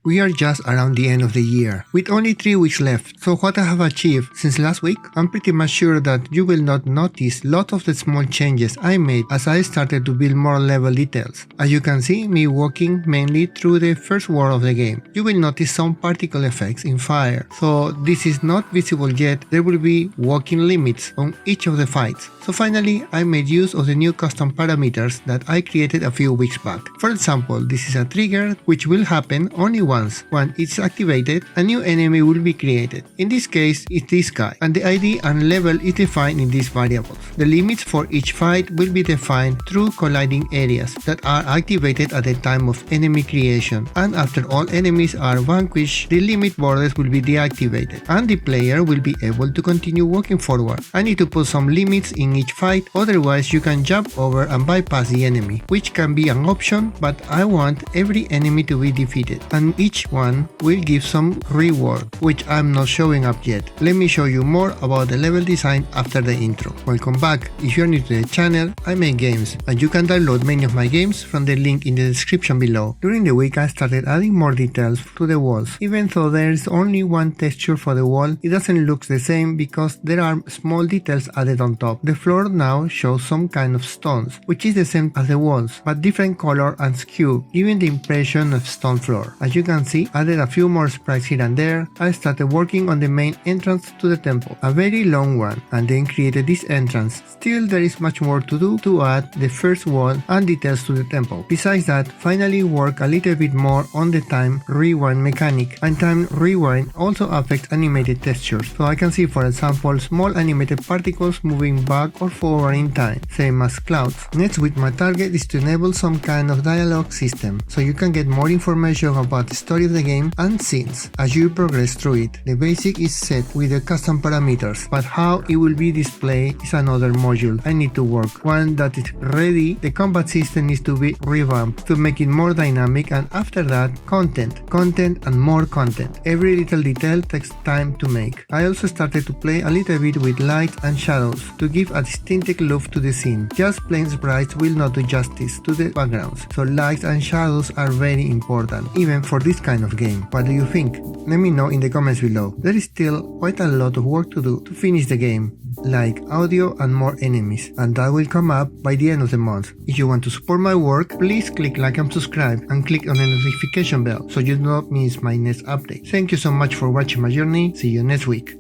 We are just around the end of the year, with only 3 weeks left, so what I have achieved since last week, I'm pretty much sure that you will not notice lot of the small changes I made as I started to build more level details. As you can see me walking mainly through the first world of the game. You will notice some particle effects in fire, so this is not visible yet, there will be walking limits on each of the fights. So finally, I made use of the new custom parameters that I created a few weeks back. For example, this is a trigger which will happen only once. When it's activated, a new enemy will be created. In this case, it's this guy, and the ID and level is defined in these variables. The limits for each fight will be defined through colliding areas that are activated at the time of enemy creation, and after all enemies are vanquished, the limit borders will be deactivated, and the player will be able to continue walking forward. I need to put some limits in each fight, otherwise you can jump over and bypass the enemy, which can be an option, but I want every enemy to be defeated, and each one will give some reward, which I'm not showing up yet. Let me show you more about the level design after the intro. Welcome back. If you're new to the channel, I make games, and you can download many of my games from the link in the description below. During the week I started adding more details to the walls. Even though there is only one texture for the wall, it doesn't look the same because there are small details added on top. The floor now shows some kind of stones, which is the same as the walls, but different color and skew, giving the impression of stone floor. As you can see, added a few more sprites here and there. I started working on the main entrance to the temple, a very long one, and then created this entrance. Still there is much more to do to add the first wall and details to the temple. Besides that, finally work a little bit more on the time rewind mechanic, and time rewind also affects animated textures, so I can see, for example, small animated particles moving back or forward in time, same as clouds. Next, with my target is to enable some kind of dialogue system, so you can get more information about the story of the game and scenes as you progress through it. The basic is set with the custom parameters, but how it will be displayed is another module I need to work. One that is ready, the combat system needs to be revamped to make it more dynamic, and after that, content and more content. Every little detail takes time to make. I also started to play a little bit with light and shadows to give a distinctive look to the scene. Just plain sprites will not do justice to the backgrounds, so lights and shadows are very important, even for this kind of game. What do you think? Let me know in the comments below. There is still quite a lot of work to do to finish the game, like audio and more enemies, and that will come up by the end of the month. If you want to support my work, please click like and subscribe, and click on the notification bell so you do not miss my next update. Thank you so much for watching my journey. See you next week.